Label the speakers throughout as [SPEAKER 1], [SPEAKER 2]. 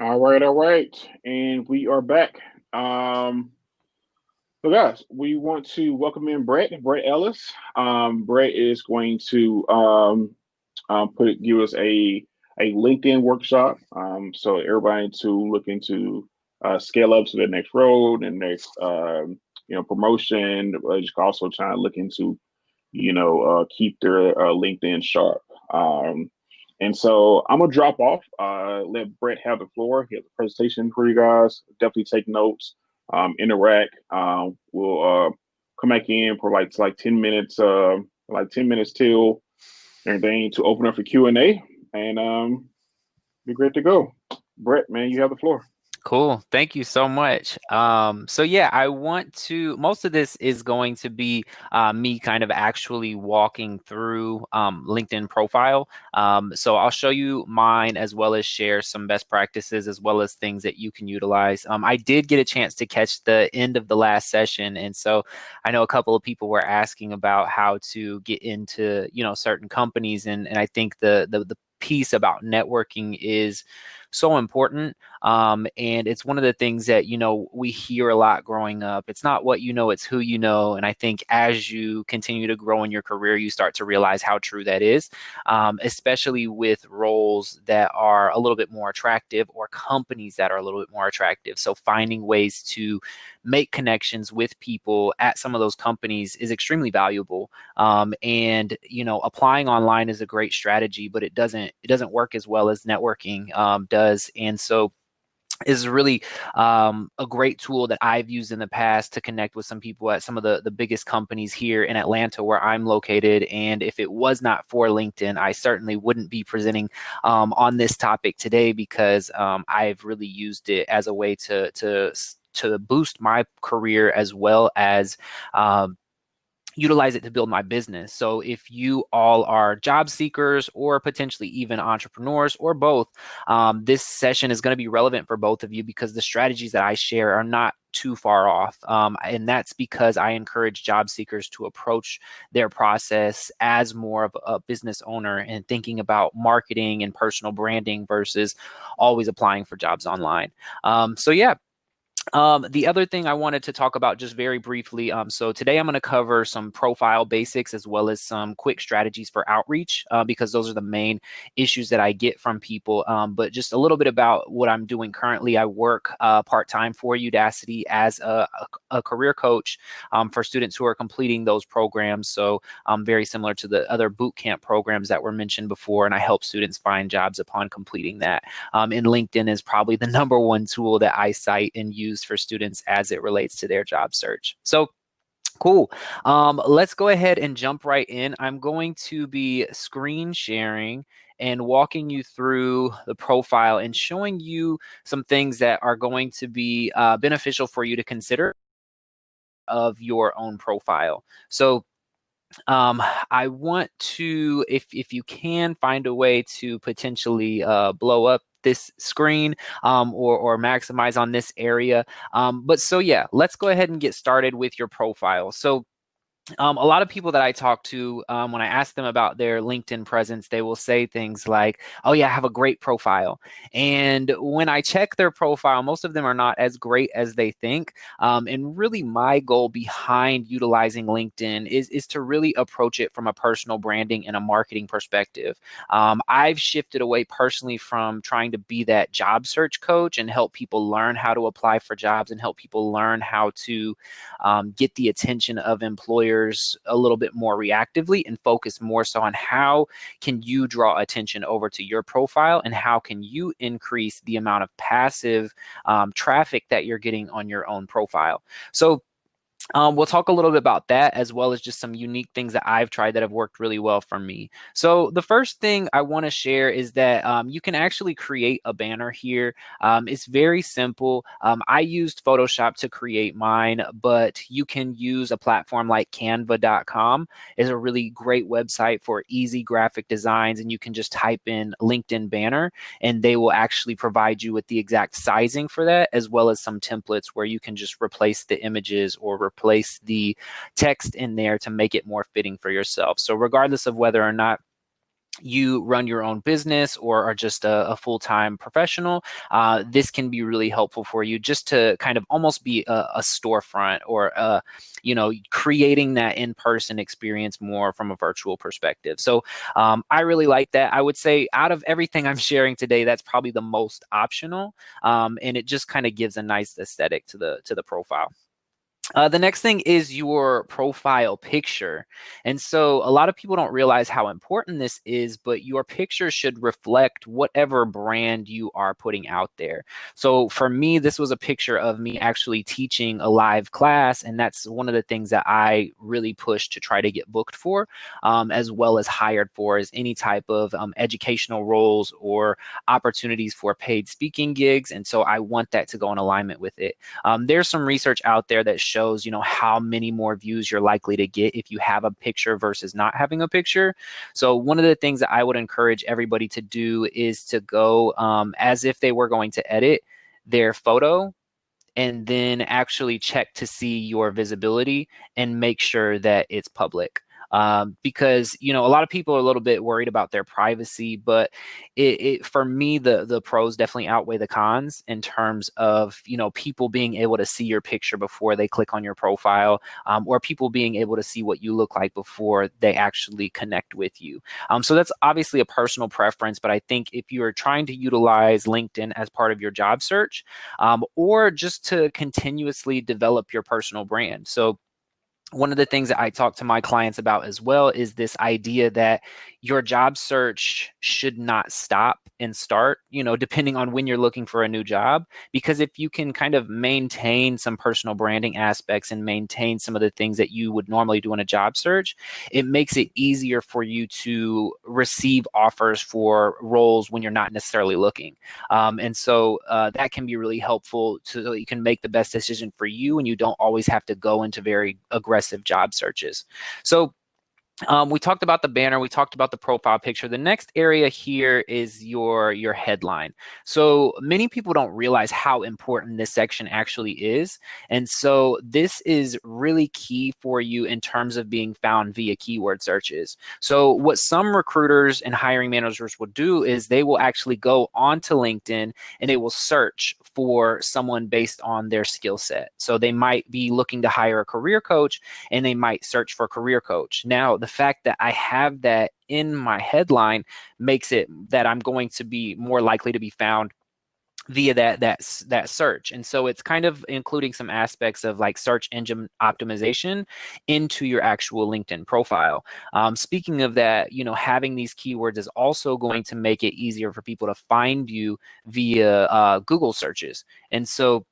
[SPEAKER 1] All right, and we are back. Um, so, guys, we want to welcome in Brett Ellis. Brett is going to give us a LinkedIn workshop. So everybody to look into scale up to the next road and next promotion. Just also trying to look into keep their LinkedIn sharp. Um, and so I'm gonna drop off. Let Brett have the floor. He has a presentation for you guys. Definitely take notes. Interact. We'll come back in for like 10 minutes. Like 10 minutes till everything to open up for Q&A, and be great to go. Brett, man, you have the floor.
[SPEAKER 2] Cool. Thank you so much. So yeah, most of this is going to be me kind of actually walking through LinkedIn profile. So I'll show you mine as well as share some best practices as well as things that you can utilize. I did get a chance to catch the end of the last session. And so I know a couple of people were asking about how to get into, certain companies. And I think the piece about networking is so important. And it's one of the things that, we hear a lot growing up. It's not what you know, it's who you know. And I think as you continue to grow in your career, you start to realize how true that is, especially with roles that are a little bit more attractive or companies that are a little bit more attractive. So finding ways to make connections with people at some of those companies is extremely valuable. And applying online is a great strategy, but it doesn't work as well as networking does. And so is really a great tool that I've used in the past to connect with some people at some of the biggest companies here in Atlanta where I'm located. And if it was not for LinkedIn, I certainly wouldn't be presenting on this topic today, because I've really used it as a way to boost my career as well as utilize it to build my business. So if you all are job seekers or potentially even entrepreneurs or both, this session is going to be relevant for both of you, because the strategies that I share are not too far off. And that's because I encourage job seekers to approach their process as more of a business owner and thinking about marketing and personal branding versus always applying for jobs online. So yeah. The other thing I wanted to talk about just very briefly, so today I'm going to cover some profile basics as well as some quick strategies for outreach, because those are the main issues that I get from people. But just a little bit about what I'm doing currently. I work part-time for Udacity as a career coach for students who are completing those programs. So very similar to the other boot camp programs that were mentioned before, and I help students find jobs upon completing that. And LinkedIn is probably the number one tool that I cite and use for students as it relates to their job search. So cool. Let's go ahead and jump right in. I'm going to be screen sharing and walking you through the profile and showing you some things that are going to be beneficial for you to consider of your own profile. So I want to, if you can find a way to potentially blow up this screen or maximize on this area. But so yeah, let's go ahead and get started with your profile. So a lot of people that I talk to, when I ask them about their LinkedIn presence, they will say things like, oh yeah, I have a great profile. And when I check their profile, most of them are not as great as they think. And really my goal behind utilizing LinkedIn is to really approach it from a personal branding and a marketing perspective. I've shifted away personally from trying to be that job search coach and help people learn how to apply for jobs and help people learn how to get the attention of employers a little bit more reactively, and focus more so on how can you draw attention over to your profile and how can you increase the amount of passive traffic that you're getting on your own profile. So we'll talk a little bit about that, as well as just some unique things that I've tried that have worked really well for me. So the first thing I want to share is that you can actually create a banner here. It's very simple. I used Photoshop to create mine, but you can use a platform like canva.com. It's a really great website for easy graphic designs, and you can just type in LinkedIn banner, and they will actually provide you with the exact sizing for that, as well as some templates where you can just replace the images or replace the text in there to make it more fitting for yourself. So regardless of whether or not you run your own business or are just a full-time professional, this can be really helpful for you just to kind of almost be a storefront or, creating that in-person experience more from a virtual perspective. So I really like that. I would say out of everything I'm sharing today, that's probably the most optional, and it just kind of gives a nice aesthetic to the profile. The next thing is your profile picture. And so a lot of people don't realize how important this is, but your picture should reflect whatever brand you are putting out there. So for me, this was a picture of me actually teaching a live class. And that's one of the things that I really push to try to get booked for, as well as hired for, is any type of educational roles or opportunities for paid speaking gigs. And so I want that to go in alignment with it. There's some research out there that shows, how many more views you're likely to get if you have a picture versus not having a picture. So one of the things that I would encourage everybody to do is to go as if they were going to edit their photo, and then actually check to see your visibility and make sure that it's public. Because a lot of people are a little bit worried about their privacy, but for me, the pros definitely outweigh the cons in terms of people being able to see your picture before they click on your profile, or people being able to see what you look like before they actually connect with you. So that's obviously a personal preference, but I think if you are trying to utilize LinkedIn as part of your job search, or just to continuously develop your personal brand. So one of the things that I talk to my clients about as well is this idea that your job search should not stop and start, depending on when you're looking for a new job. Because if you can kind of maintain some personal branding aspects and maintain some of the things that you would normally do in a job search, it makes it easier for you to receive offers for roles when you're not necessarily looking. And so that can be really helpful so that you can make the best decision for you and you don't always have to go into very aggressive job searches. So we talked about the banner, we talked about the profile picture. The next area here is your headline. So many people don't realize how important this section actually is. And so this is really key for you in terms of being found via keyword searches. So what some recruiters and hiring managers will do is they will actually go onto LinkedIn and they will search for someone based on their skill set. So they might be looking to hire a career coach and they might search for career coach. Now, the fact that I have that in my headline makes it that I'm going to be more likely to be found via that search. And so it's kind of including some aspects of like search engine optimization into your actual LinkedIn profile. Speaking of that, having these keywords is also going to make it easier for people to find you via Google searches. And so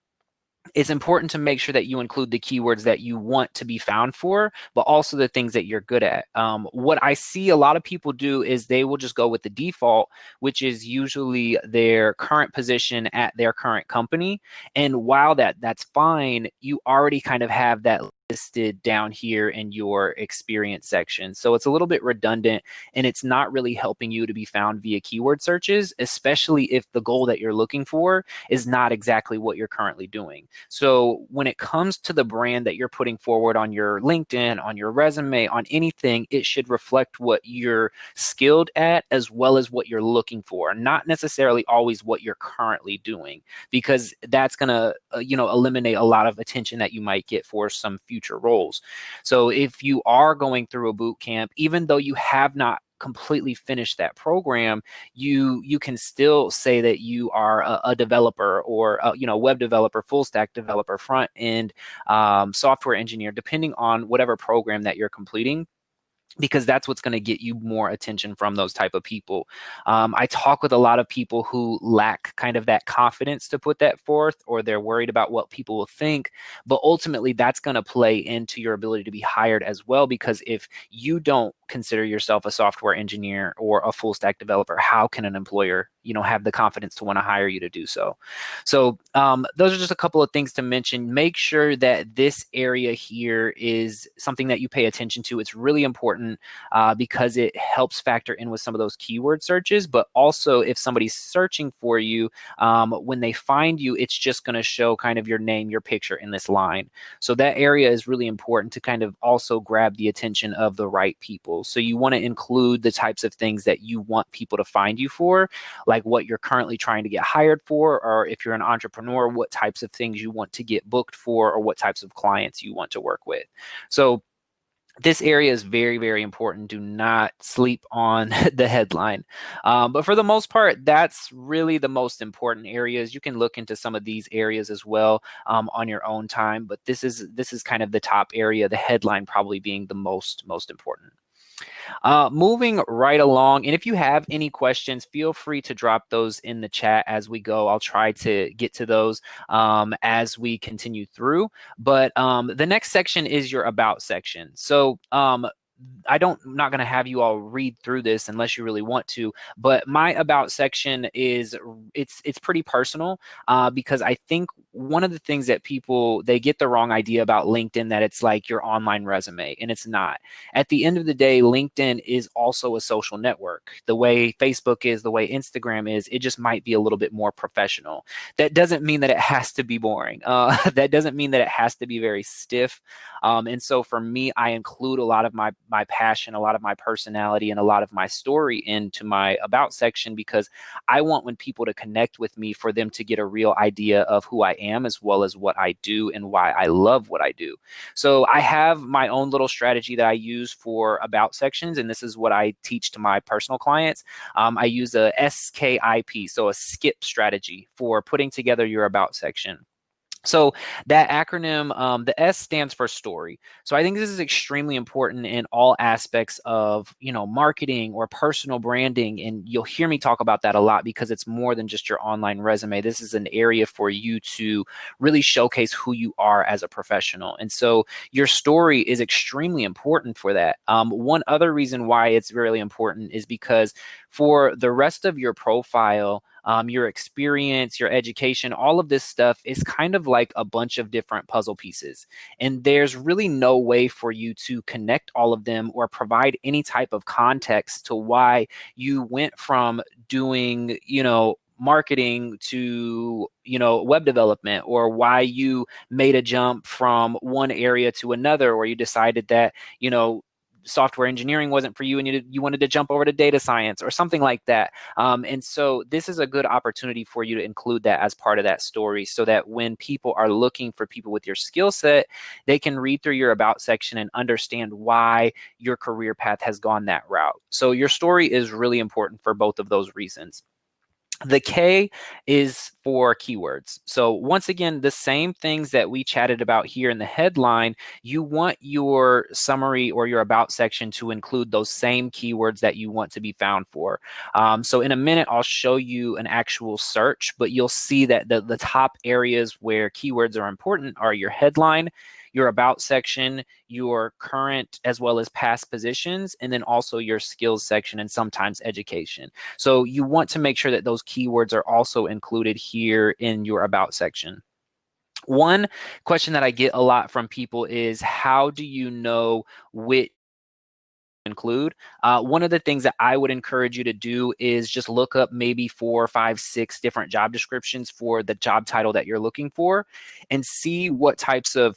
[SPEAKER 2] it's important to make sure that you include the keywords that you want to be found for, but also the things that you're good at. What I see a lot of people do is they will just go with the default, which is usually their current position at their current company. And while that's fine, you already kind of have that listed down here in your experience section. So it's a little bit redundant and it's not really helping you to be found via keyword searches, especially if the goal that you're looking for is not exactly what you're currently doing. So when it comes to the brand that you're putting forward on your LinkedIn, on your resume, on anything, it should reflect what you're skilled at as well as what you're looking for, not necessarily always what you're currently doing, because that's going to eliminate a lot of attention that you might get for some future roles. So if you are going through a boot camp, even though you have not completely finished that program, you can still say that you are a developer or a web developer, full stack developer, front end software engineer, depending on whatever program that you're completing, because that's what's going to get you more attention from those type of people. I talk with a lot of people who lack kind of that confidence to put that forth, or they're worried about what people will think. But ultimately, that's going to play into your ability to be hired as well, because if you don't consider yourself a software engineer or a full stack developer, how can an employer have the confidence to want to hire you to do so? So those are just a couple of things to mention. Make sure that this area here is something that you pay attention to. It's really important because it helps factor in with some of those keyword searches, but also if somebody's searching for you, when they find you, it's just going to show kind of your name, your picture in this line. So that area is really important to kind of also grab the attention of the right people. titles. So you want to include the types of things that you want people to find you for, like what you're currently trying to get hired for, or if you're an entrepreneur, what types of things you want to get booked for, or what types of clients you want to work with. So this area is very, very important. Do not sleep on the headline. But for the most part, that's really the most important areas. You can look into some of these areas as well on your own time. But this is kind of the top area, the headline probably being the most important. Moving right along, and if you have any questions, feel free to drop those in the chat as we go. I'll try to get to those as we continue through. But the next section is your about section. So I'm not going to have you all read through this unless you really want to, but my about section is it's pretty personal because I think one of the things that they get the wrong idea about LinkedIn, that it's like your online resume, and it's not. At the end of the day, LinkedIn is also a social network. The way Facebook is, the way Instagram is, it just might be a little bit more professional. That doesn't mean that it has to be boring. That doesn't mean that it has to be very stiff. And so for me, I include a lot of my passion, a lot of my personality, and a lot of my story into my about section, because I want when people to connect with me, for them to get a real idea of who I am, as well as what I do and why I love what I do. So I have my own little strategy that I use for about sections, and this is what I teach to my personal clients. I use a SKIP, so a skip strategy for putting together your about section. So that acronym, the S stands for story. So I think this is extremely important in all aspects of, marketing or personal branding. And you'll hear me talk about that a lot, because it's more than just your online resume. This is an area for you to really showcase who you are as a professional. And so your story is extremely important for that. One other reason why it's really important is because for the rest of your profile, your experience, your education, all of this stuff is kind of like a bunch of different puzzle pieces. And there's really no way for you to connect all of them or provide any type of context to why you went from doing, marketing to, web development, or why you made a jump from one area to another, or you decided that, software engineering wasn't for you and you wanted to jump over to data science or something like that. And so this is a good opportunity for you to include that as part of that story, so that when people are looking for people with your skill set, they can read through your about section and understand why your career path has gone that route. So your story is really important for both of those reasons. The K is for keywords. So once again, the same things that we chatted about here in the headline, you want your summary or your about section to include those same keywords that you want to be found for. So in a minute, I'll show you an actual search, but you'll see that the top areas where keywords are important are your headline, your about section, your current as well as past positions, and then also your skills section and sometimes education. So you want to make sure that those keywords are also included here in your about section. One question that I get a lot from people is, how do you know which include? One of the things that I would encourage you to do is just look up maybe 4, 5, 6 different job descriptions for the job title that you're looking for, and see what types of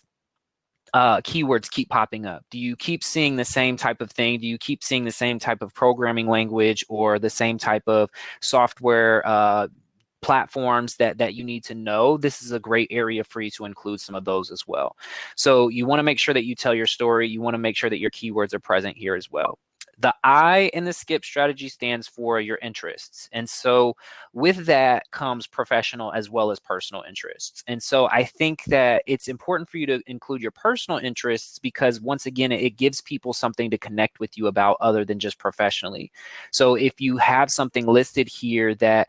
[SPEAKER 2] keywords keep popping up. Do you keep seeing the same type of thing? Do you keep seeing the same type of programming language or the same type of software platforms that you need to know? This is a great area for you to include some of those as well. So you want to make sure that you tell your story. You want to make sure that your keywords are present here as well. The I in the skip strategy stands for your interests. And so with that comes professional as well as personal interests. And so I think that it's important for you to include your personal interests, because once again, it gives people something to connect with you about other than just professionally. So if you have something listed here that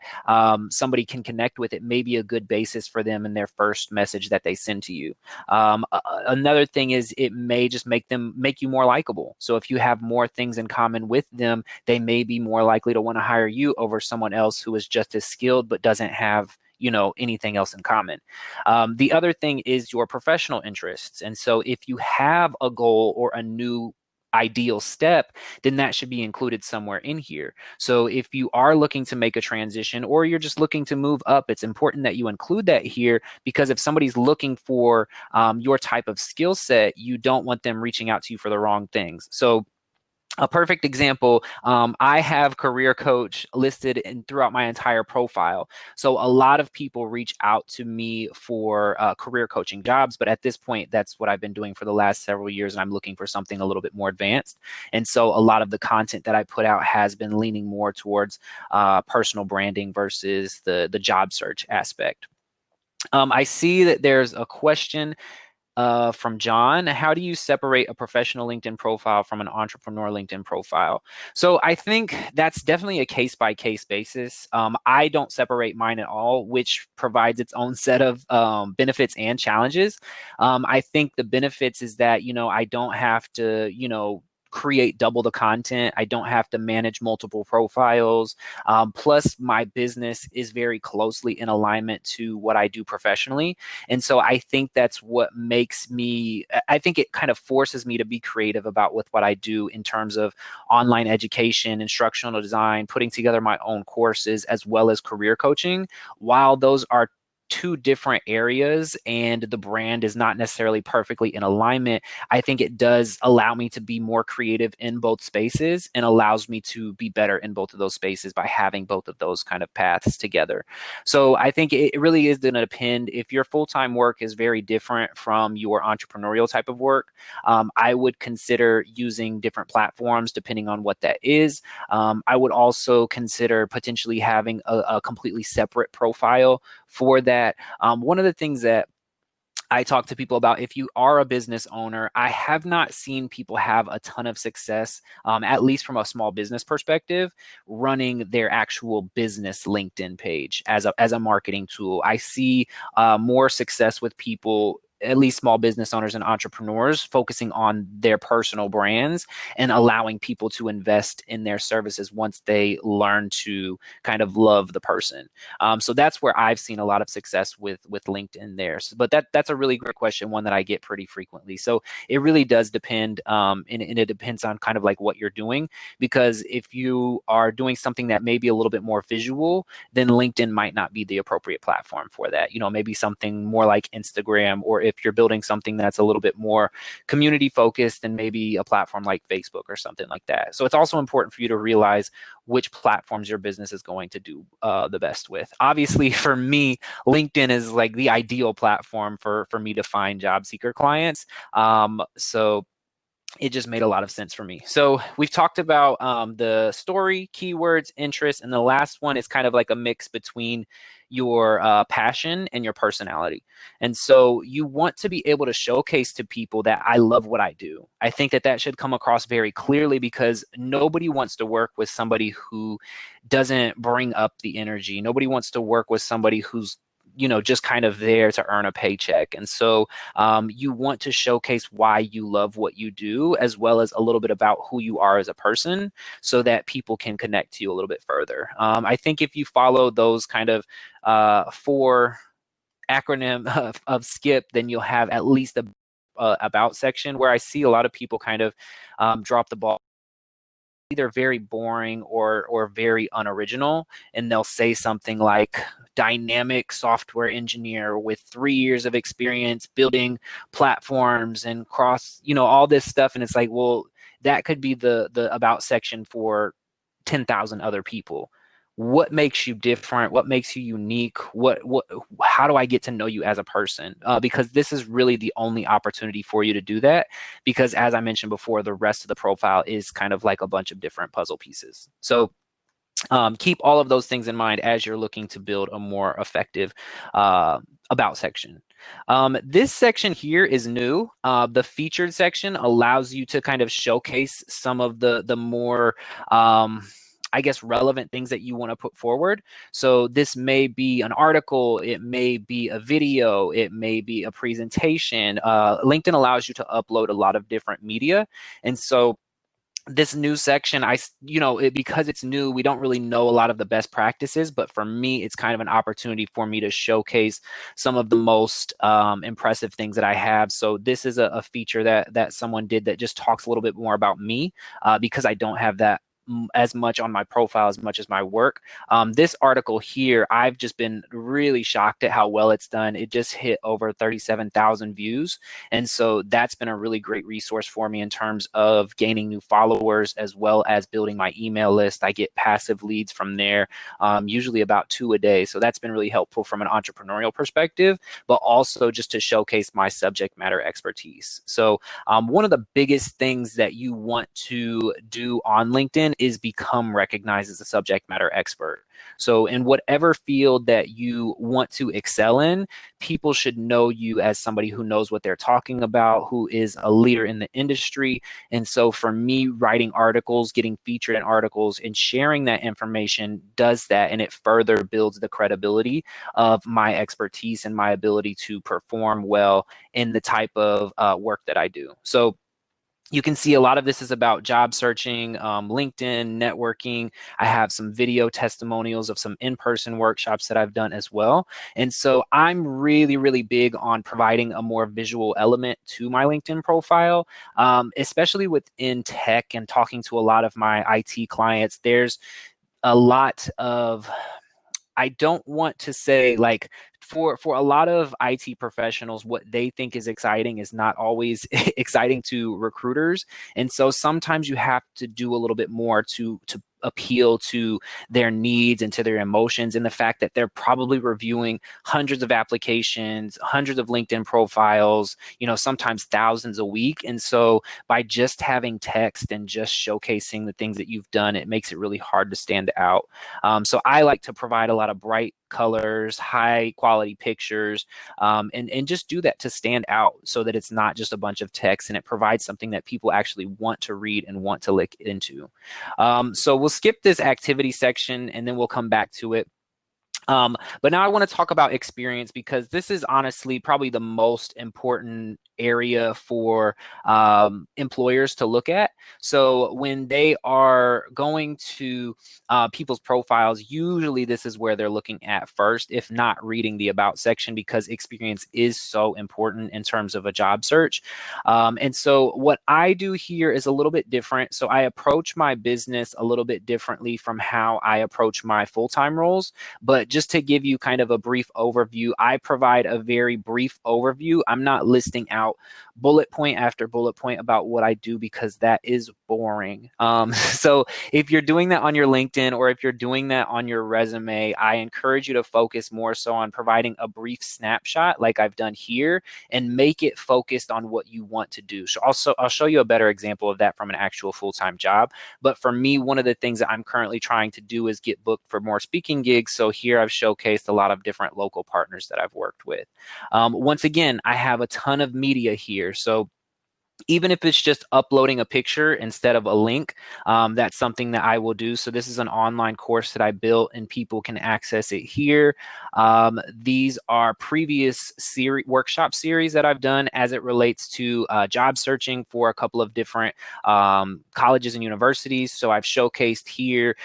[SPEAKER 2] somebody can connect with, it may be a good basis for them in their first message that they send to you. Another thing is, it may just make you more likable. So if you have more things in common with them, they may be more likely to want to hire you over someone else who is just as skilled but doesn't have anything else in common. The other thing is your professional interests. And so if you have a goal or a new ideal step, then that should be included somewhere in here. So if you are looking to make a transition, or you're just looking to move up, it's important that you include that here, because if somebody's looking for your type of skill set, you don't want them reaching out to you for the wrong things. So A perfect example, I have career coach listed throughout my entire profile. So a lot of people reach out to me for career coaching jobs, but at this point, that's what I've been doing for the last several years, and I'm looking for something a little bit more advanced. And so a lot of the content that I put out has been leaning more towards personal branding versus the job search aspect. I see that there's a question from John. How do you separate a professional LinkedIn profile from an entrepreneur LinkedIn profile? So I think that's definitely a case by case basis. I don't separate mine at all, which provides its own set of benefits and challenges. I think the benefits is that, I don't have to, create double the content. I don't have to manage multiple profiles. Plus, my business is very closely in alignment to what I do professionally. And so I think that's what makes me, I think it kind of forces me to be creative about with what I do in terms of online education, instructional design, putting together my own courses, as well as career coaching. While those are two different areas and the brand is not necessarily perfectly in alignment, I think it does allow me to be more creative in both spaces and allows me to be better in both of those spaces by having both of those kind of paths together. So I think it really is going to depend. If your full-time work is very different from your entrepreneurial type of work, I would consider using different platforms depending on what that is. I would also consider potentially having a completely separate profile for that. One of the things that I talk to people about, if you are a business owner, I have not seen people have a ton of success, at least from a small business perspective, running their actual business LinkedIn page as a marketing tool. I see more success with people, at least small business owners and entrepreneurs, focusing on their personal brands and allowing people to invest in their services once they learn to kind of love the person. So that's where I've seen a lot of success with LinkedIn there. So, but that's a really great question, one that I get pretty frequently. So it really does depend, and it depends on kind of like what you're doing, because if you are doing something that may be a little bit more visual, then LinkedIn might not be the appropriate platform for that. Maybe something more like Instagram, or if you're building something that's a little bit more community focused, then maybe a platform like Facebook or something like that. So it's also important for you to realize which platforms your business is going to do the best with. Obviously, for me, LinkedIn is like the ideal platform for me to find job seeker clients. So it just made a lot of sense for me. So we've talked about the story, keywords, interests, and the last one is kind of like a mix between your passion and your personality. And so you want to be able to showcase to people that I love what I do. I think that should come across very clearly, because nobody wants to work with somebody who doesn't bring up the energy. Nobody wants to work with somebody who's just kind of there to earn a paycheck. And so you want to showcase why you love what you do, as well as a little bit about who you are as a person, so that people can connect to you a little bit further. I think if you follow those kind of 4 acronym of SKIP, then you'll have at least a about section, where I see a lot of people kind of drop the ball, either very boring or very unoriginal, and they'll say something like dynamic software engineer with 3 years of experience building platforms and all this stuff, and it's like, well, that could be the about section for 10,000 other people. What makes you different? What makes you unique? How do I get to know you as a person? Because this is really the only opportunity for you to do that, because as I mentioned before, the rest of the profile is kind of like a bunch of different puzzle pieces. So keep all of those things in mind as you're looking to build a more effective about section. This section here is new. The featured section allows you to kind of showcase some of the more I guess relevant things that you want to put forward. So this may be an article, it may be a video, it may be a presentation. LinkedIn allows you to upload a lot of different media. And so this new section, because it's new, we don't really know a lot of the best practices, but for me, it's kind of an opportunity for me to showcase some of the most impressive things that I have. So this is a feature that someone did that just talks a little bit more about me, because I don't have that as much on my profile as much as my work. This article here, I've just been really shocked at how well it's done. It just hit over 37,000 views. And so that's been a really great resource for me in terms of gaining new followers as well as building my email list. I get passive leads from there, usually about 2 a day. So that's been really helpful from an entrepreneurial perspective, but also just to showcase my subject matter expertise. So one of the biggest things that you want to do on LinkedIn is become recognized as a subject matter expert. So in whatever field that you want to excel in, people should know you as somebody who knows what they're talking about, who is a leader in the industry. And so for me, writing articles, getting featured in articles, and sharing that information does that, and it further builds the credibility of my expertise and my ability to perform well in the type of work that I do. So you can see a lot of this is about job searching, LinkedIn, networking. I have some video testimonials of some in-person workshops that I've done as well. And so I'm really, really big on providing a more visual element to my LinkedIn profile, especially within tech and talking to a lot of my IT clients. There's a lot of, I don't want to say like, for a lot of IT professionals, what they think is exciting is not always exciting to recruiters. And so sometimes you have to do a little bit more to appeal to their needs and to their emotions, and the fact that they're probably reviewing hundreds of applications, hundreds of LinkedIn profiles, sometimes thousands a week. And so by just having text and just showcasing the things that you've done, it makes it really hard to stand out. So I like to provide a lot of bright colors, high quality pictures, and just do that to stand out so that it's not just a bunch of text, and it provides something that people actually want to read and want to look into. So we'll skip this activity section and then we'll come back to it. But now I want to talk about experience, because this is honestly probably the most important area for employers to look at. So when they are going to people's profiles, usually this is where they're looking at first, if not reading the about section, because experience is so important in terms of a job search. And so what I do here is a little bit different. So I approach my business a little bit differently from how I approach my full-time roles. But just to give you kind of a brief overview, I provide a very brief overview. I'm not listing out bullet point after bullet point about what I do, because that is boring. So if you're doing that on your LinkedIn or if you're doing that on your resume, I encourage you to focus more so on providing a brief snapshot like I've done here, and make it focused on what you want to do. So I'll show you a better example of that from an actual full-time job. But for me, one of the things that I'm currently trying to do is get booked for more speaking gigs. So here I've showcased a lot of different local partners that I've worked with. Once again, I have a ton of media here. So even if it's just uploading a picture instead of a link, that's something that I will do. So this is an online course that I built, and people can access it here. These are previous workshop series that I've done as it relates to job searching for a couple of different colleges and universities. So I've showcased here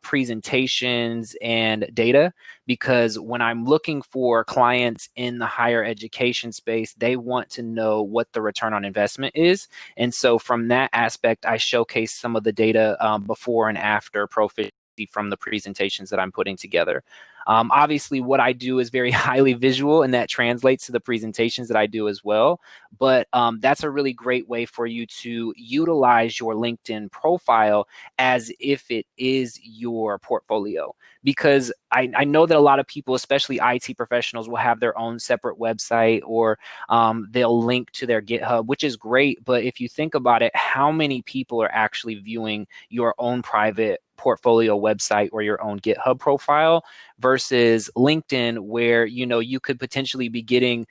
[SPEAKER 2] presentations and data, because when I'm looking for clients in the higher education space, they want to know what the return on investment is. And so from that aspect, I showcase some of the data before and after proficiency from the presentations that I'm putting together. Obviously, what I do is very highly visual, and that translates to the presentations that I do as well. But that's a really great way for you to utilize your LinkedIn profile as if it is your portfolio. Because I know that a lot of people, especially IT professionals, will have their own separate website, or they'll link to their GitHub, which is great. But if you think about it, how many people are actually viewing your own private portfolio website or your own GitHub profile versus LinkedIn, where you could potentially be getting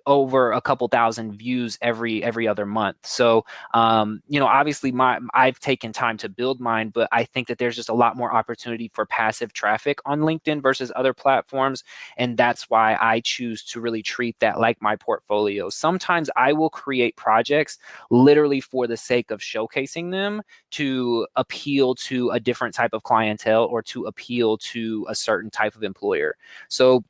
[SPEAKER 2] over a couple thousand views every other month. So obviously I've taken time to build mine, but I think that there's just a lot more opportunity for passive traffic on LinkedIn versus other platforms. And that's why I choose to really treat that like my portfolio. Sometimes I will create projects literally for the sake of showcasing them, to appeal to a different type of clientele or to appeal to a certain type of employer. So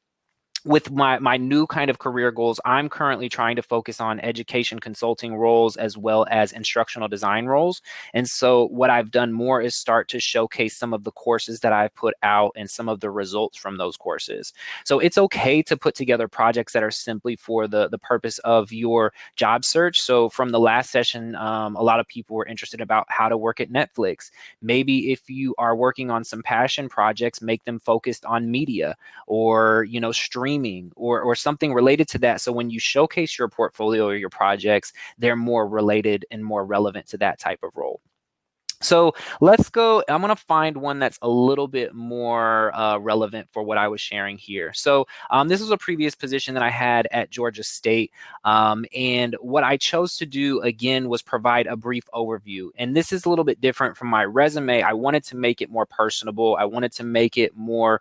[SPEAKER 2] with my new kind of career goals, I'm currently trying to focus on education consulting roles as well as instructional design roles. And so what I've done more is start to showcase some of the courses that I've put out and some of the results from those courses. So it's okay to put together projects that are simply for the purpose of your job search. So from the last session, a lot of people were interested about how to work at Netflix. Maybe if you are working on some passion projects, make them focused on media or, you know, streaming or something related to that. So when you showcase your portfolio or your projects, they're more related and more relevant to that type of role. So let's go. I'm going to find one that's a little bit more relevant for what I was sharing here. So this was a previous position that I had at Georgia State. And what I chose to do, again, was provide a brief overview. And this is a little bit different from my resume. I wanted to make it more personable. I wanted to make it more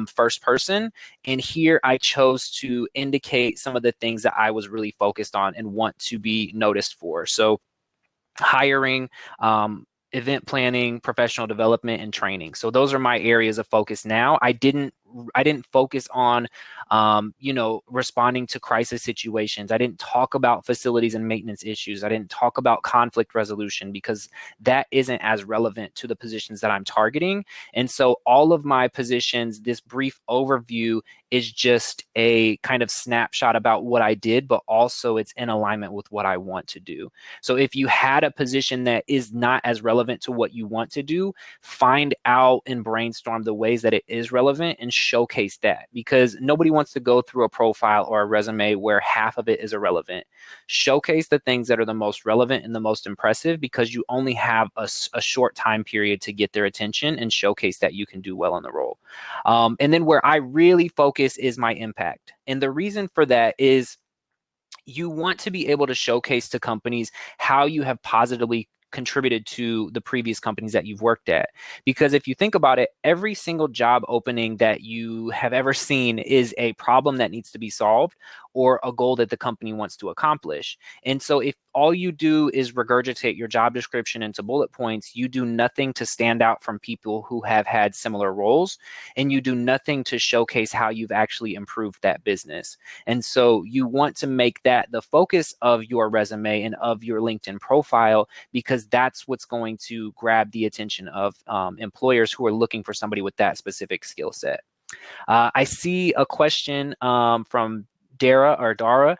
[SPEAKER 2] first person. And here I chose to indicate some of the things that I was really focused on and want to be noticed for. So hiring, event planning, professional development, and training. So those are my areas of focus now. I didn't focus on, responding to crisis situations. I didn't talk about facilities and maintenance issues. I didn't talk about conflict resolution because that isn't as relevant to the positions that I'm targeting. And so all of my positions, this brief overview is just a kind of snapshot about what I did, but also it's in alignment with what I want to do. So if you had a position that is not as relevant to what you want to do, find out and brainstorm the ways that it is relevant and showcase that, because nobody wants to go through a profile or a resume where half of it is irrelevant. Showcase the things that are the most relevant and the most impressive, because you only have a short time period to get their attention and showcase that you can do well in the role. And then where I really focus is my impact. And the reason for that is you want to be able to showcase to companies how you have positively contributed to the previous companies that you've worked at. Because if you think about it, every single job opening that you have ever seen is a problem that needs to be solved or a goal that the company wants to accomplish. And so if all you do is regurgitate your job description into bullet points, you do nothing to stand out from people who have had similar roles, and you do nothing to showcase how you've actually improved that business. And so you want to make that the focus of your resume and of your LinkedIn profile, because that's what's going to grab the attention of employers who are looking for somebody with that specific skill set. I see a question from Dara.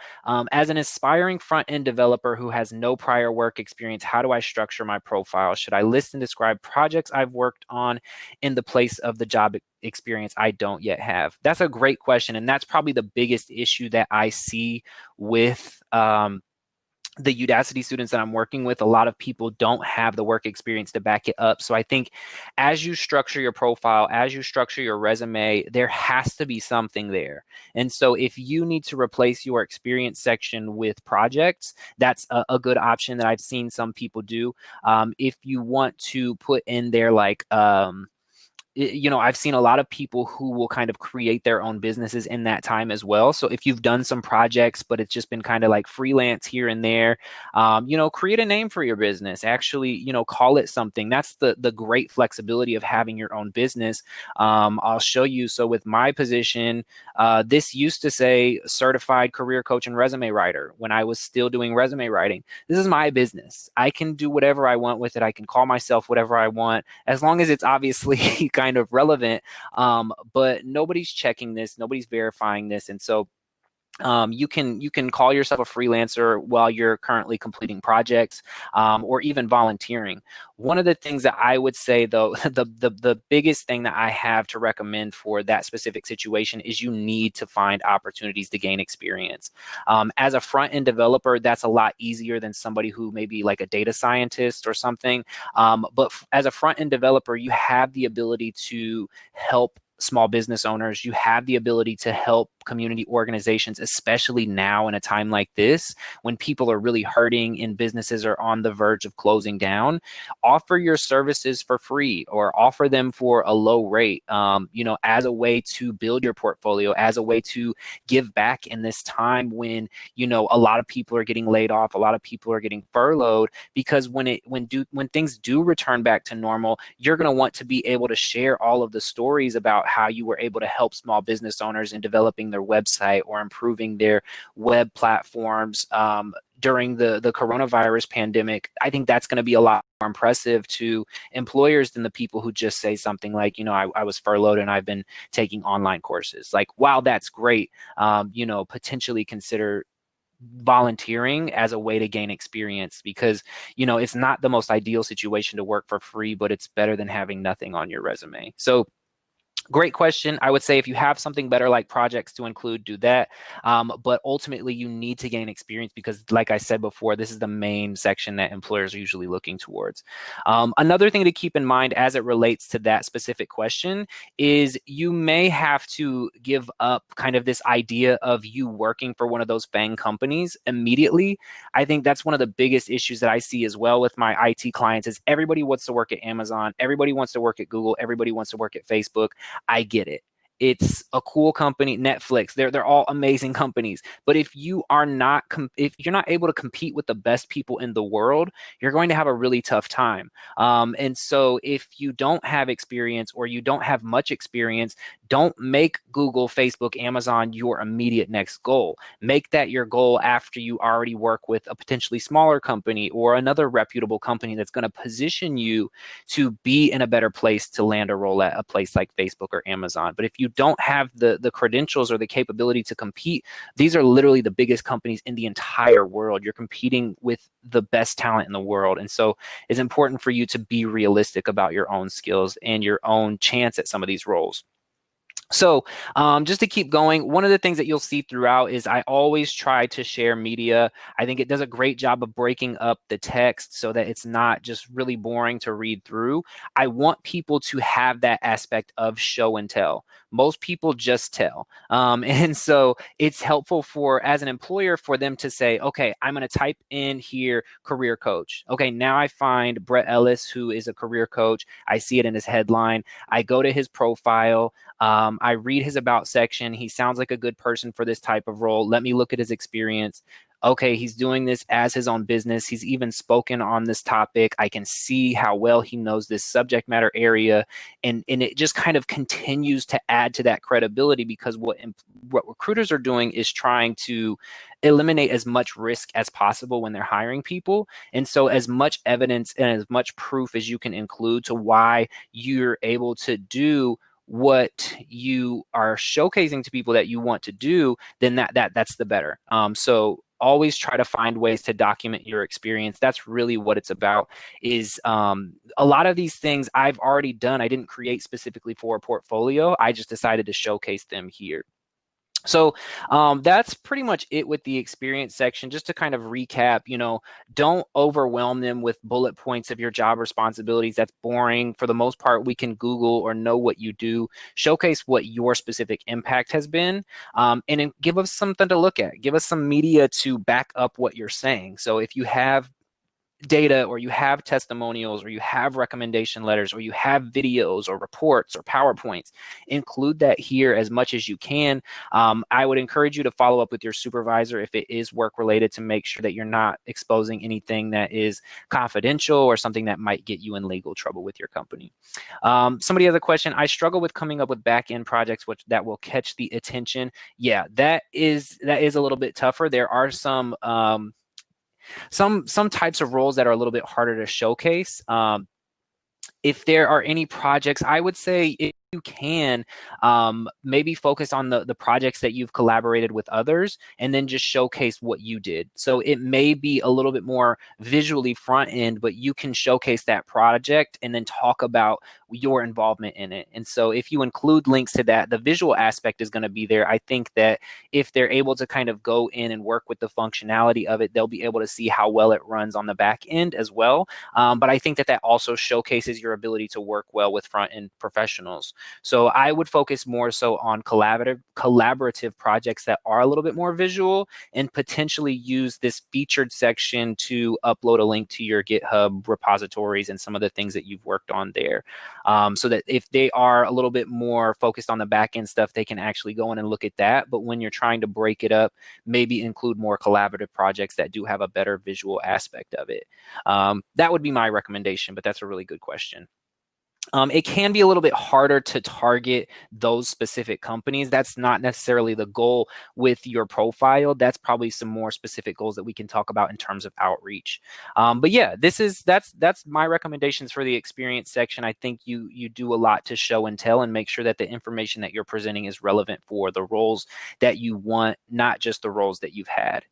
[SPEAKER 2] As an aspiring front-end developer who has no prior work experience, how do I structure my profile? Should I list and describe projects I've worked on in the place of the job experience I don't yet have? That's a great question, and that's probably the biggest issue that I see with the Udacity students that I'm working with. A lot of people don't have the work experience to back it up. So I think as you structure your profile, as you structure your resume, there has to be something there. And so if you need to replace your experience section with projects, that's a good option that I've seen some people do. If you want to put in there like, I've seen a lot of people who will kind of create their own businesses in that time as well. So if you've done some projects, but it's just been kind of like freelance here and there, create a name for your business. Actually, call it something. That's the great flexibility of having your own business. I'll show you. So with my position, this used to say certified career coach and resume writer when I was still doing resume writing. This is my business. I can do whatever I want with it. I can call myself whatever I want, as long as it's obviously kind of relevant, but nobody's checking this, nobody's verifying this. And so you can call yourself a freelancer while you're currently completing projects, or even volunteering. One of the things that I would say, though, the biggest thing that I have to recommend for that specific situation is you need to find opportunities to gain experience. As a front-end developer, that's a lot easier than somebody who may be like a data scientist or something. But as a front-end developer, you have the ability to help small business owners. You have the ability to help community organizations, especially now in a time like this when people are really hurting and businesses are on the verge of closing down. Offer your services for free or offer them for a low rate, as a way to build your portfolio, as a way to give back in this time when, a lot of people are getting laid off, a lot of people are getting furloughed, because when things do return back to normal, you're going to want to be able to share all of the stories about how you were able to help small business owners in developing their website or improving their web platforms during the coronavirus pandemic, I think that's going to be a lot more impressive to employers than the people who just say something like, I was furloughed and I've been taking online courses. Like, wow, that's great. Potentially consider volunteering as a way to gain experience, because it's not the most ideal situation to work for free, but it's better than having nothing on your resume. So great question. I would say if you have something better like projects to include, do that. But ultimately, you need to gain experience because, like I said before, this is the main section that employers are usually looking towards. Another thing to keep in mind as it relates to that specific question is you may have to give up kind of this idea of you working for one of those FANG companies immediately. I think that's one of the biggest issues that I see as well with my IT clients is everybody wants to work at Amazon, everybody wants to work at Google, everybody wants to work at Facebook. I get it. It's a cool company, Netflix. They're all amazing companies. But if you are not if you're not able to compete with the best people in the world, you're going to have a really tough time. And so if you don't have experience or you don't have much experience, don't make Google, Facebook, Amazon your immediate next goal. Make that your goal after you already work with a potentially smaller company or another reputable company that's going to position you to be in a better place to land a role at a place like Facebook or Amazon. But if you don't have the credentials or the capability to compete, these are literally the biggest companies in the entire world. You're competing with the best talent in the world. And so it's important for you to be realistic about your own skills and your own chance at some of these roles. So just to keep going, one of the things that you'll see throughout is I always try to share media. I think it does a great job of breaking up the text so that it's not just really boring to read through. I want people to have that aspect of show and tell. Most people just tell. And so it's helpful as an employer for them to say, okay, I'm going to type in here career coach. Okay, now I find Brett Ellis, who is a career coach. I see it in his headline. I go to his profile. I read his about section. He sounds like a good person for this type of role. Let me look at his experience. Okay, he's doing this as his own business. He's even spoken on this topic. I can see how well he knows this subject matter area. And it just kind of continues to add to that credibility, because what recruiters are doing is trying to eliminate as much risk as possible when they're hiring people. And so as much evidence and as much proof as you can include to why you're able to do what you are showcasing to people that you want to do, then that's the better. So always try to find ways to document your experience. That's really what it's about. Is a lot of these things I've already done. I didn't create specifically for a portfolio. I just decided to showcase them here. So that's pretty much it with the experience section. Just to kind of recap, don't overwhelm them with bullet points of your job responsibilities. That's boring. For the most part, we can Google or know what you do. Showcase what your specific impact has been, and then give us something to look at. Give us some media to back up what you're saying. So if you have data, or you have testimonials, or you have recommendation letters, or you have videos or reports or PowerPoints, include that here as much as you can. I would encourage you to follow up with your supervisor if it is work related, to make sure that you're not exposing anything that is confidential or something that might get you in legal trouble with your company. Somebody has a question. I struggle with coming up with back-end projects that will catch the attention. Yeah, that is a little bit tougher. There are some types of roles that are a little bit harder to showcase. If there are any projects, I would say if you can maybe focus on the projects that you've collaborated with others, and then just showcase what you did. So it may be a little bit more visually front end, but you can showcase that project and then talk about your involvement in it. And so if you include links to that, the visual aspect is going to be there. I think that if they're able to kind of go in and work with the functionality of it, they'll be able to see how well it runs on the back end as well. But I think that also showcases your ability to work well with front end professionals. So I would focus more so on collaborative projects that are a little bit more visual, and potentially use this featured section to upload a link to your GitHub repositories and some of the things that you've worked on there. So that if they are a little bit more focused on the back end stuff, they can actually go in and look at that. But when you're trying to break it up, maybe include more collaborative projects that do have a better visual aspect of it. That would be my recommendation, but that's a really good question. It can be a little bit harder to target those specific companies. That's not necessarily the goal with your profile. That's probably some more specific goals that we can talk about in terms of outreach. But yeah, that's my recommendations for the experience section. I think you do a lot to show and tell and make sure that the information that you're presenting is relevant for the roles that you want, not just the roles that you've had.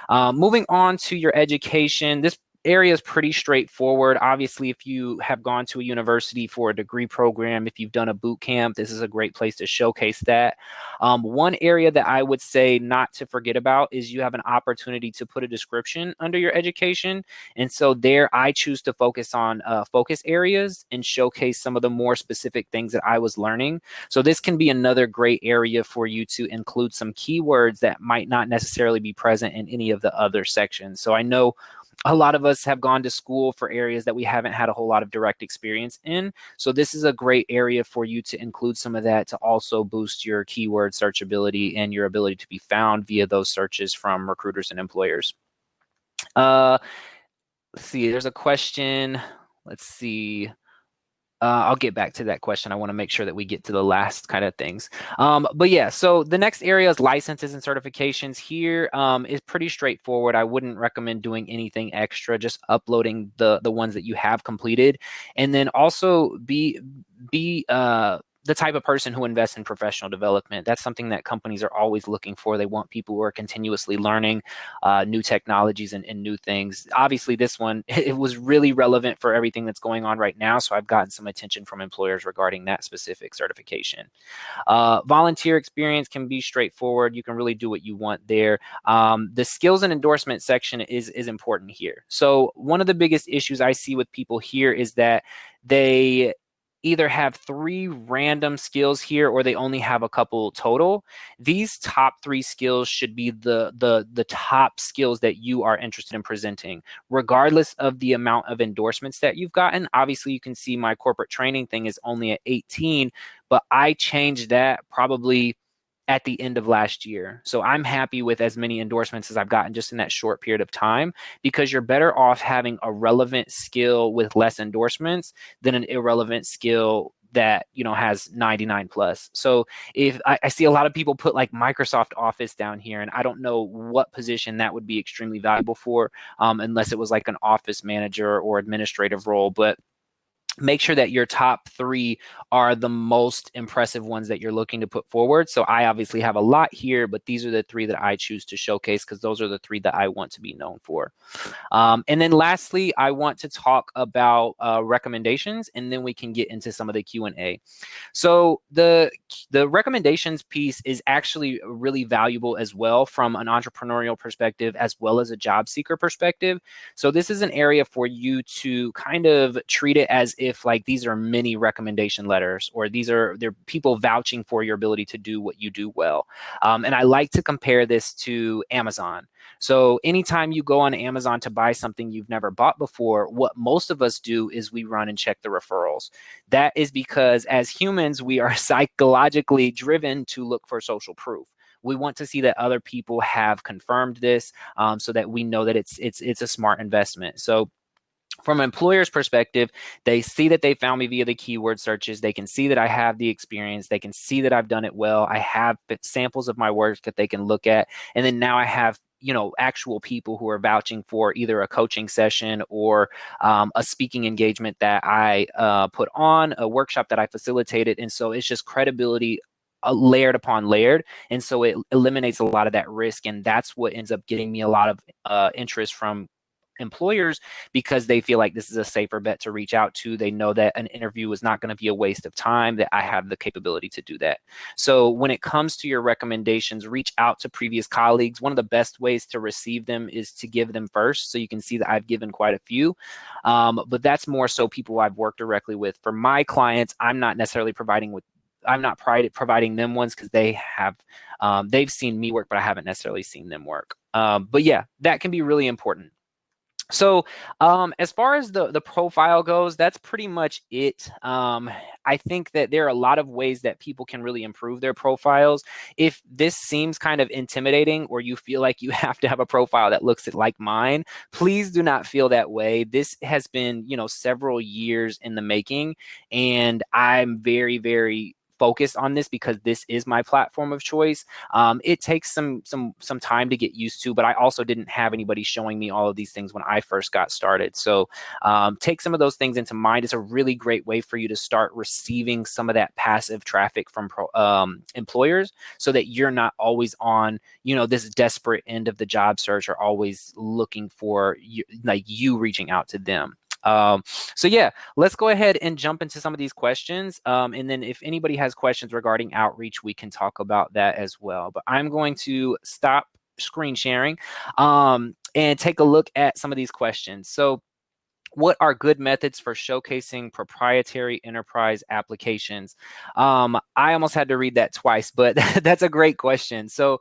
[SPEAKER 2] Moving on to your education, this area is pretty straightforward. Obviously, if you have gone to a university for a degree program, if you've done a boot camp, this is a great place to showcase that. One area that I would say not to forget about is you have an opportunity to put a description under your education. And so there I choose to focus on focus areas and showcase some of the more specific things that I was learning. So this can be another great area for you to include some keywords that might not necessarily be present in any of the other sections. So I know a lot of us have gone to school for areas that we haven't had a whole lot of direct experience in. So this is a great area for you to include some of that to also boost your keyword searchability and your ability to be found via those searches from recruiters and employers. Let's see, there's a question. Let's see. I'll get back to that question. I want to make sure that we get to the last kind of things. But yeah, so the next area is licenses and certifications. Here is pretty straightforward. I wouldn't recommend doing anything extra, just uploading the ones that you have completed. And then also be the type of person who invests in professional development. That's something that companies are always looking for. They want people who are continuously learning new technologies and new things. Obviously, this one, it was really relevant for everything that's going on right now. So I've gotten some attention from employers regarding that specific certification. Volunteer experience can be straightforward. You can really do what you want there. The skills and endorsement section is important here. So one of the biggest issues I see with people here is that they either have 3 random skills here or they only have a couple total. These top 3 skills should be the top skills that you are interested in presenting, regardless of the amount of endorsements that you've gotten. Obviously, you can see my corporate training thing is only at 18, but I changed that probably at the end of last year. So I'm happy with as many endorsements as I've gotten just in that short period of time, because you're better off having a relevant skill with less endorsements than an irrelevant skill that, you know, has 99 plus. So if I see a lot of people put like Microsoft Office down here, and I don't know what position that would be extremely valuable for, unless it was like an office manager or administrative role. But make sure that your top 3 are the most impressive ones that you're looking to put forward. So I obviously have a lot here, but these are the 3 that I choose to showcase because those are the 3 that I want to be known for. And then lastly, I want to talk about recommendations, and then we can get into some of the Q&A. So the recommendations piece is actually really valuable as well from an entrepreneurial perspective as well as a job seeker perspective. So this is an area for you to kind of treat it as if like these are mini recommendation letters, or they're people vouching for your ability to do what you do well. And I like to compare this to Amazon. So anytime you go on Amazon to buy something you've never bought before, what most of us do is we run and check the referrals. That is because as humans, we are psychologically driven to look for social proof. We want to see that other people have confirmed this, so that we know that it's a smart investment. So from an employer's perspective, they see that they found me via the keyword searches. They can see that I have the experience. They can see that I've done it well. I have samples of my work that they can look at. And then now I have, you know, actual people who are vouching for either a coaching session or a speaking engagement that I put on, a workshop that I facilitated. And so it's just credibility layered upon layered. And so it eliminates a lot of that risk. And that's what ends up getting me a lot of interest from employers, because they feel like this is a safer bet to reach out to. They know that an interview is not going to be a waste of time, that I have the capability to do that. So when it comes to your recommendations, reach out to previous colleagues. One of the best ways to receive them is to give them first. So you can see that I've given quite a few, but that's more so people I've worked directly with. For my clients, I'm not necessarily providing them ones because they have they've seen me work, but I haven't necessarily seen them work. But yeah, that can be really important. So, as far as the profile goes, that's pretty much it. I think that there are a lot of ways that people can really improve their profiles. If this seems kind of intimidating, or you feel like you have to have a profile that looks like mine, please do not feel that way. This has been, several years in the making, and I'm very, very focused on this because this is my platform of choice. It takes some time to get used to, but I also didn't have anybody showing me all of these things when I first got started. So take some of those things into mind. It's a really great way for you to start receiving some of that passive traffic from employers, so that you're not always on, this desperate end of the job search, or always looking for you reaching out to them. So yeah, let's go ahead and jump into some of these questions. And then if anybody has questions regarding outreach, we can talk about that as well. But I'm going to stop screen sharing and take a look at some of these questions. So what are good methods for showcasing proprietary enterprise applications? I almost had to read that twice, but that's a great question. So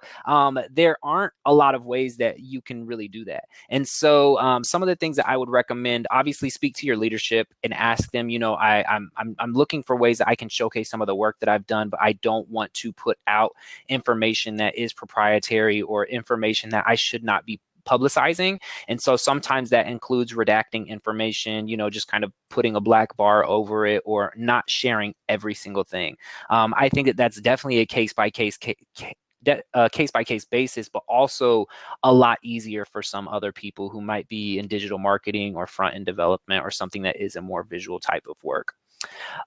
[SPEAKER 2] there aren't a lot of ways that you can really do that. And so some of the things that I would recommend, obviously speak to your leadership and ask them, I'm looking for ways that I can showcase some of the work that I've done, but I don't want to put out information that is proprietary, or information that I should not be publicizing. And so sometimes that includes redacting information, just kind of putting a black bar over it, or not sharing every single thing. I think that that's definitely a case by case basis, but also a lot easier for some other people who might be in digital marketing or front end development, or something that is a more visual type of work.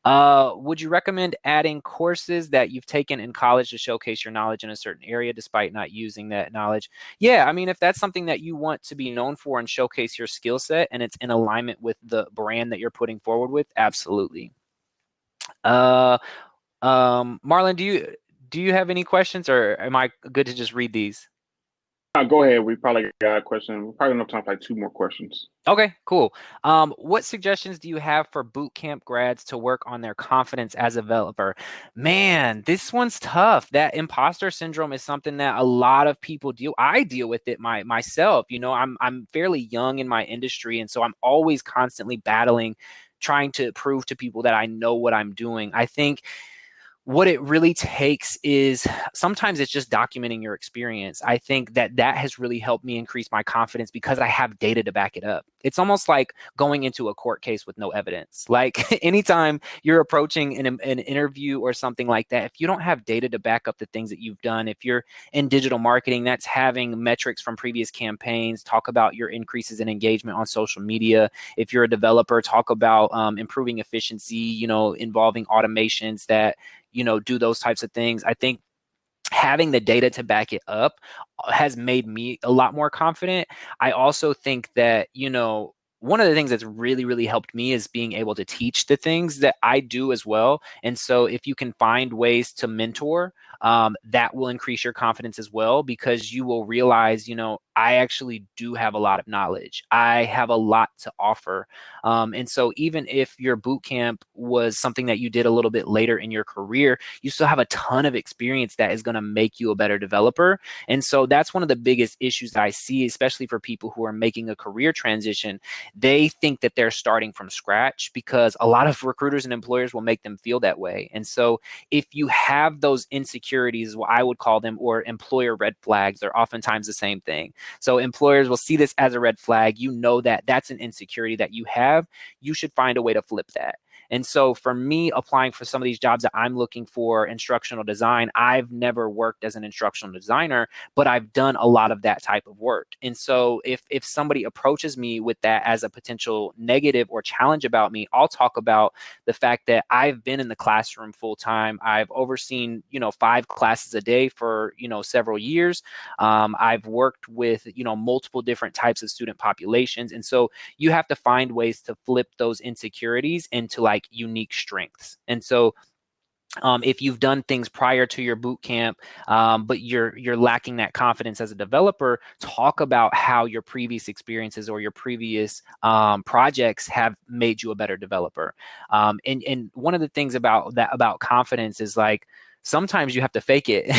[SPEAKER 2] Would you recommend adding courses that you've taken in college to showcase your knowledge in a certain area despite not using that knowledge? Yeah, I mean, if that's something that you want to be known for and showcase your skill set, and it's in alignment with the brand that you're putting forward with, absolutely. Uh, Marlon, do you have any questions, or am I good to just read these?
[SPEAKER 1] Go ahead. We probably got a question. We probably don't have time for like two more questions.
[SPEAKER 2] Okay, cool. What suggestions do you have for boot camp grads to work on their confidence as a developer? Man, this one's tough. That imposter syndrome is something that a lot of people deal. I deal with it myself. I'm fairly young in my industry, and so I'm always constantly battling, trying to prove to people that I know what I'm doing. I think what it really takes is, sometimes it's just documenting your experience. I think that that has really helped me increase my confidence because I have data to back it up. It's almost like going into a court case with no evidence. Like anytime you're approaching an interview or something like that, if you don't have data to back up the things that you've done, if you're in digital marketing, that's having metrics from previous campaigns, talk about your increases in engagement on social media. If you're a developer, talk about improving efficiency, involving automations that do those types of things. I think having the data to back it up has made me a lot more confident. I also think that, one of the things that's really, really helped me is being able to teach the things that I do as well. And so if you can find ways to mentor, that will increase your confidence as well, because you will realize, I actually do have a lot of knowledge. I have a lot to offer. And so even if your boot camp was something that you did a little bit later in your career, you still have a ton of experience that is going to make you a better developer. And so that's one of the biggest issues that I see, especially for people who are making a career transition. They think that they're starting from scratch because a lot of recruiters and employers will make them feel that way. And so if you have those insecurities, what I would call them, or employer red flags, they're oftentimes the same thing. So employers will see this as a red flag. That that's an insecurity that you have. You should find a way to flip that. And so for me, applying for some of these jobs that I'm looking for, instructional design, I've never worked as an instructional designer, but I've done a lot of that type of work. And so if somebody approaches me with that as a potential negative or challenge about me, I'll talk about the fact that I've been in the classroom full time. I've overseen, 5 classes a day for, several years. I've worked with, multiple different types of student populations. And so you have to find ways to flip those insecurities into like unique strengths. And so if you've done things prior to your boot camp, but you're lacking that confidence as a developer, talk about how your previous experiences or your previous projects have made you a better developer. And one of the things about confidence is like, sometimes you have to fake it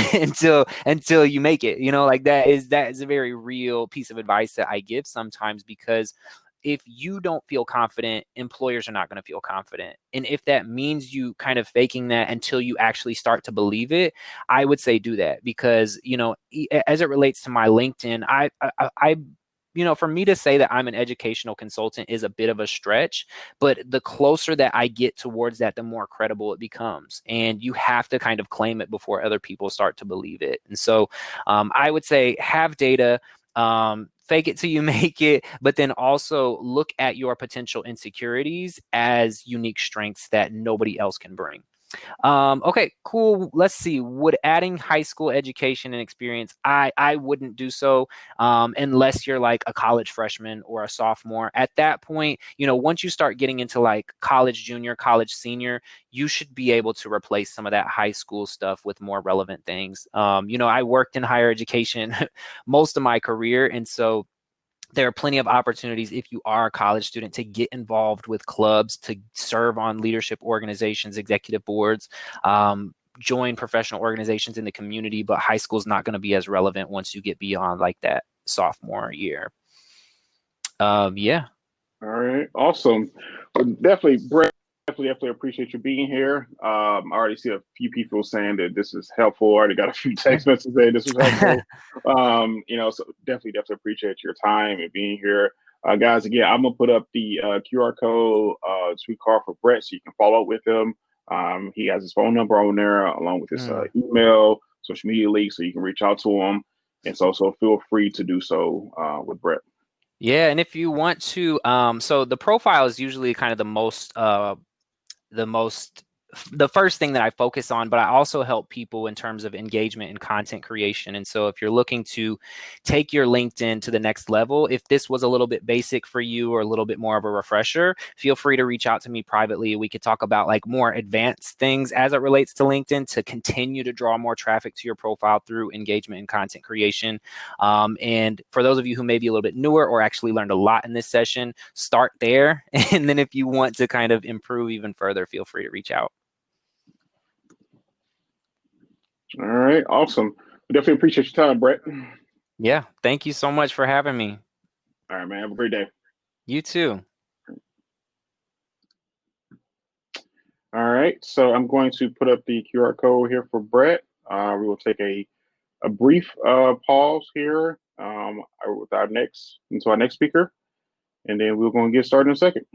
[SPEAKER 2] until you make it. Like that is a very real piece of advice that I give sometimes, because if you don't feel confident, employers are not going to feel confident. And if that means you kind of faking that until you actually start to believe it, I would say do that. Because, as it relates to my LinkedIn, for me to say that I'm an educational consultant is a bit of a stretch, but the closer that I get towards that, the more credible it becomes. And you have to kind of claim it before other people start to believe it. And so I would say have data, fake it till you make it, but then also look at your potential insecurities as unique strengths that nobody else can bring. Okay, cool. Let's see. Would adding high school education and experience, I wouldn't do so unless you're like a college freshman or a sophomore. At that point, once you start getting into like college junior, college senior, you should be able to replace some of that high school stuff with more relevant things. I worked in higher education most of my career, and so there are plenty of opportunities if you are a college student to get involved with clubs, to serve on leadership organizations, executive boards, join professional organizations in the community. But high school is not going to be as relevant once you get beyond like that sophomore year. Yeah.
[SPEAKER 1] All right, awesome. Well, definitely, Brett. Definitely appreciate you being here. I already see a few people saying that this is helpful. I already got a few text messages saying this was helpful. So definitely appreciate your time and being here. Guys, again, I'm gonna put up the QR code to call for Brett, so you can follow up with him. He has his phone number on there, along with his email, social media link, so you can reach out to him. And so feel free to do so with Brett.
[SPEAKER 2] Yeah, and if you want to, so the profile is usually kind of the first thing that I focus on, but I also help people in terms of engagement and content creation. And so if you're looking to take your LinkedIn to the next level, if this was a little bit basic for you or a little bit more of a refresher, feel free to reach out to me privately. We could talk about like more advanced things as it relates to LinkedIn to continue to draw more traffic to your profile through engagement and content creation. And for those of you who may be a little bit newer or actually learned a lot in this session, start there. And then if you want to kind of improve even further, feel free to reach out.
[SPEAKER 1] All right, awesome. We definitely appreciate your time, Brett.
[SPEAKER 2] Yeah, thank you so much for having me.
[SPEAKER 1] All right, man. Have a great day.
[SPEAKER 2] You too.
[SPEAKER 1] All right, so I'm going to put up the QR code here for Brett. We will take a brief pause here with our next speaker, and then we're going to get started in a second.